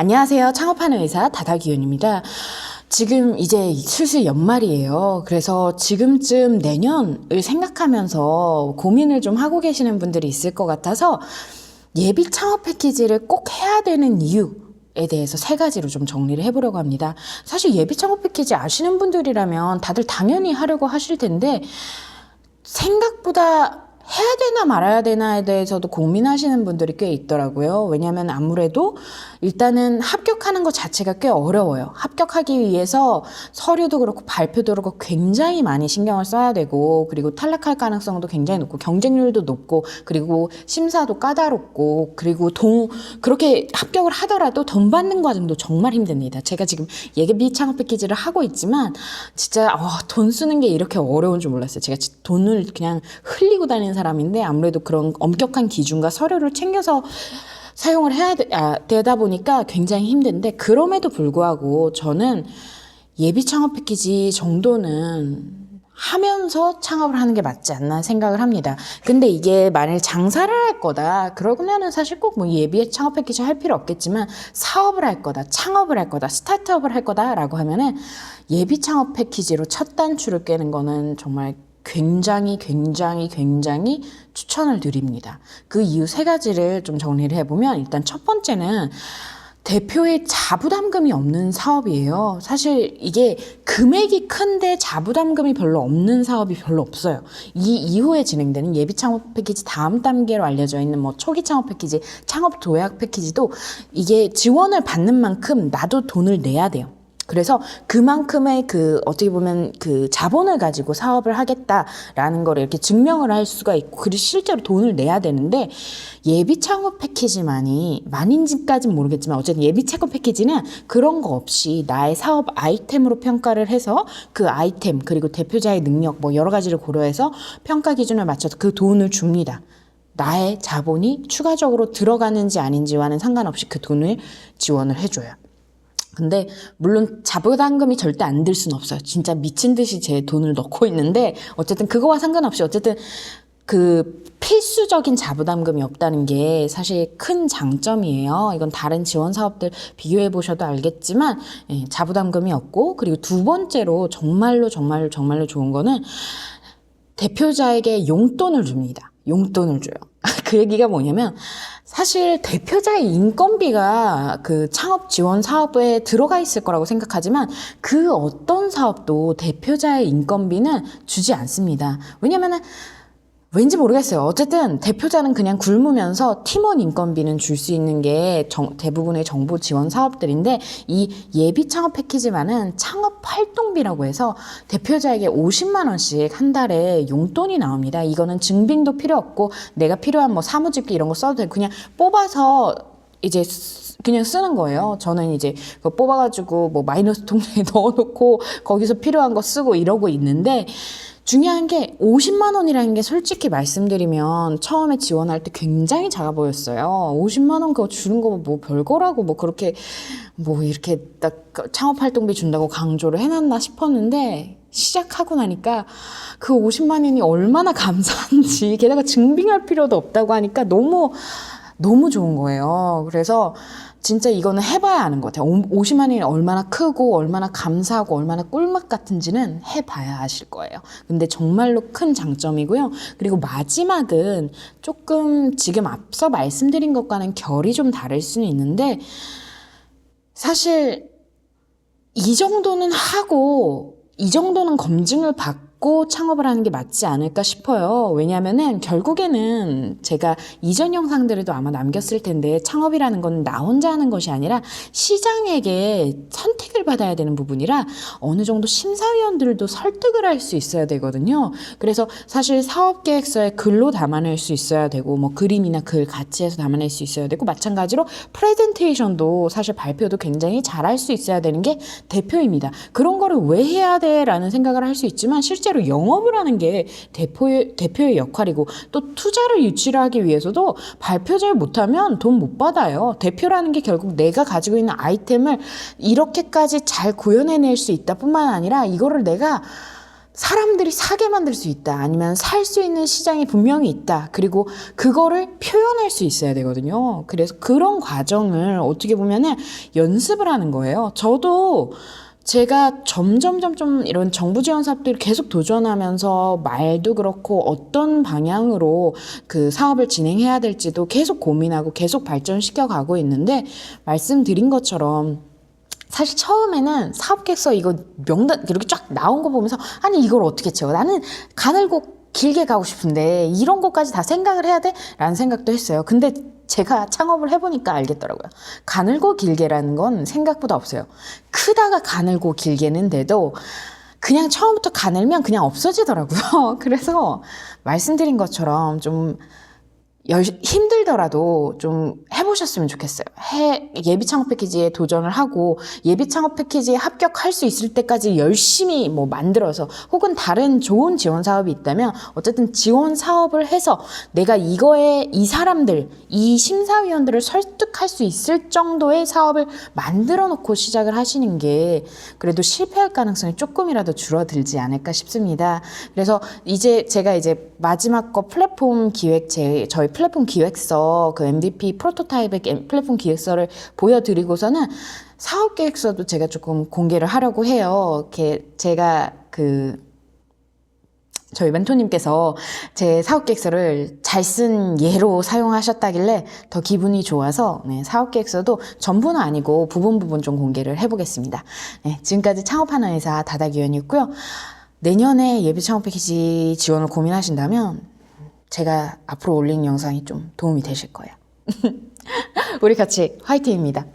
안녕하세요. 창업하는 의사 다다기윤입니다. 지금 이제 슬슬 연말이에요. 그래서 지금쯤 내년을 생각하면서 고민을 좀 하고 계시는 분들이 있을 것 같아서 예비 창업 패키지를 꼭 해야 되는 이유에 대해서 3가지로 좀 정리를 해보려고 합니다. 사실 예비 창업 패키지 아시는 분들이라면 다들 당연히 하려고 하실 텐데 생각보다 해야 되나 말아야 되나에 대해서도 고민하시는 분들이 꽤 있더라고요. 왜냐하면 아무래도 일단은 합격하는 것 자체가 꽤 어려워요. 합격하기 위해서 서류도 그렇고 발표도 그렇고 굉장히 많이 신경을 써야 되고, 그리고 탈락할 가능성도 굉장히 높고 경쟁률도 높고, 그리고 심사도 까다롭고, 그리고 그렇게 합격을 하더라도 돈 받는 과정도 정말 힘듭니다. 제가 지금 예비 창업 패키지를 하고 있지만 진짜 돈 쓰는 게 이렇게 어려운 줄 몰랐어요. 제가 돈을 그냥 흘리고 다니는 사람인데 아무래도 그런 엄격한 기준과 서류를 챙겨서 사용을 해야 되다 보니까 굉장히 힘든데, 그럼에도 불구하고 저는 예비 창업 패키지 정도는 하면서 창업을 하는 게 맞지 않나 생각을 합니다. 근데 이게 만일 장사를 할 거다 그러면은 사실 꼭 뭐 예비 창업 패키지 할 필요 없겠지만, 사업을 할 거다, 창업을 할 거다, 스타트업을 할 거다라고 하면은 예비 창업 패키지로 첫 단추를 꿰는 거는 정말 굉장히 추천을 드립니다. 그 이유 3가지를 좀 정리를 해보면, 일단 첫 번째는 대표의 자부담금이 없는 사업이에요. 사실 이게 금액이 큰데 자부담금이 별로 없는 사업이 별로 없어요. 이 이후에 진행되는 예비 창업 패키지 다음 단계로 알려져 있는 뭐 초기 창업 패키지, 창업 도약 패키지도 이게 지원을 받는 만큼 나도 돈을 내야 돼요. 그래서 그만큼의 어떻게 보면 자본을 가지고 사업을 하겠다라는 걸 이렇게 증명을 할 수가 있고, 그리고 실제로 돈을 내야 되는데, 예비 창업 패키지만이 만인지까지는 모르겠지만 어쨌든 예비 창업 패키지는 그런 거 없이 나의 사업 아이템으로 평가를 해서 그 아이템 그리고 대표자의 능력 뭐 여러 가지를 고려해서 평가 기준을 맞춰서 그 돈을 줍니다. 나의 자본이 추가적으로 들어가는지 아닌지와는 상관없이 그 돈을 지원을 해줘요. 근데 물론 자부담금이 절대 안 들 수는 없어요. 진짜 미친 듯이 제 돈을 넣고 있는데, 어쨌든 그거와 상관없이 어쨌든 그 필수적인 자부담금이 없다는 게 사실 큰 장점이에요. 이건 다른 지원 사업들 비교해 보셔도 알겠지만 자부담금이 없고, 그리고 두 번째로 정말로 좋은 거는 대표자에게 용돈을 줍니다. 용돈을 줘요. 그 얘기가 뭐냐면, 사실 대표자의 인건비가 그 창업 지원 사업에 들어가 있을 거라고 생각하지만 그 어떤 사업도 대표자의 인건비는 주지 않습니다. 왜냐면은 왠지 모르겠어요. 어쨌든 대표자는 그냥 굶으면서 팀원 인건비는 줄 수 있는 게 대부분의 정부 지원 사업들인데, 이 예비 창업 패키지만은 창업 활동비라고 해서 대표자에게 50만 원씩 한 달에 용돈이 나옵니다. 이거는 증빙도 필요 없고 내가 필요한 뭐 사무집기 이런 거 써도 되고 그냥 뽑아서 이제 그냥 쓰는 거예요. 저는 이제 그거 뽑아가지고 뭐 마이너스 통장에 넣어놓고 거기서 필요한 거 쓰고 이러고 있는데, 중요한 게 50만 원이라는 게 솔직히 말씀드리면 처음에 지원할 때 굉장히 작아 보였어요. 50만 원 그거 주는 거 뭐 별거라고 뭐 그렇게 뭐 이렇게 딱 창업 활동비 준다고 강조를 해놨나 싶었는데, 시작하고 나니까 그 50만 원이 얼마나 감사한지, 게다가 증빙할 필요도 없다고 하니까 너무 좋은 거예요. 그래서 진짜 이거는 해봐야 아는 것 같아요. 50만 원이 얼마나 크고 얼마나 감사하고 얼마나 꿀맛 같은지는 해봐야 아실 거예요. 근데 정말로 큰 장점이고요. 그리고 마지막은 조금 지금 앞서 말씀드린 것과는 결이 좀 다를 수는 있는데, 사실 이 정도는 하고 이 정도는 검증을 받고 창업을 하는 게 맞지 않을까 싶어요. 왜냐하면은 결국에는 제가 이전 영상들에도 아마 남겼을 텐데, 창업이라는 건 나 혼자 하는 것이 아니라 시장에게 선택을 받아야 되는 부분이라 어느 정도 심사위원들도 설득을 할 수 있어야 되거든요. 그래서 사실 사업계획서에 글로 담아낼 수 있어야 되고, 뭐 그림이나 글 같이 해서 담아낼 수 있어야 되고, 마찬가지로 프레젠테이션도 사실 발표도 굉장히 잘할 수 있어야 되는 게 대표입니다. 그런 거를 왜 해야 돼? 라는 생각을 할 수 있지만 실제로 영업을 하는 게 대표의 역할이고, 또 투자를 유치를 하기 위해서도 발표 잘 못하면 돈 못 받아요. 대표라는 게 결국 내가 가지고 있는 아이템을 이렇게까지 잘 구현해낼 수 있다 뿐만 아니라 이거를 내가 사람들이 사게 만들 수 있다. 아니면 살 수 있는 시장이 분명히 있다. 그리고 그거를 표현할 수 있어야 되거든요. 그래서 그런 과정을 어떻게 보면은 연습을 하는 거예요. 저도 제가 점점점 좀 이런 정부 지원 사업들을 계속 도전하면서 말도 그렇고 어떤 방향으로 그 사업을 진행해야 될지도 계속 고민하고 계속 발전시켜 가고 있는데, 말씀드린 것처럼 사실 처음에는 사업계획서 이거 명단 이렇게 쫙 나온 거 보면서 아니 이걸 어떻게 채워? 나는 가늘고 길게 가고 싶은데 이런 것까지 다 생각을 해야 돼? 라는 생각도 했어요. 근데 제가 창업을 해보니까 알겠더라고요. 가늘고 길게라는 건 생각보다 없어요. 크다가 가늘고 길게는데도 그냥 처음부터 가늘면 그냥 없어지더라고요. 그래서 말씀드린 것처럼 좀 힘들더라도 좀 해보셨으면 좋겠어요. 예비 창업 패키지에 도전을 하고 예비 창업 패키지에 합격할 수 있을 때까지 열심히 뭐 만들어서, 혹은 다른 좋은 지원 사업이 있다면 어쨌든 지원 사업을 해서 내가 이거에 이 사람들, 이 심사위원들을 설득할 수 있을 정도의 사업을 만들어 놓고 시작을 하시는 게 그래도 실패할 가능성이 조금이라도 줄어들지 않을까 싶습니다. 그래서 제가 마지막 거 플랫폼 기획, 저희 플랫폼 기획서, 그 MVP 프로토타입의 플랫폼 기획서를 보여드리고서는 사업 계획서도 제가 조금 공개를 하려고 해요. 제가 저희 멘토님께서 제 사업 계획서를 잘 쓴 예로 사용하셨다길래 더 기분이 좋아서 사업 계획서도 전부는 아니고 부분 좀 공개를 해보겠습니다. 지금까지 창업하는 회사 다다기현이었고요. 내년에 예비 창업 패키지 지원을 고민하신다면 제가 앞으로 올리는 영상이 좀 도움이 되실 거예요. 우리 같이 화이팅입니다.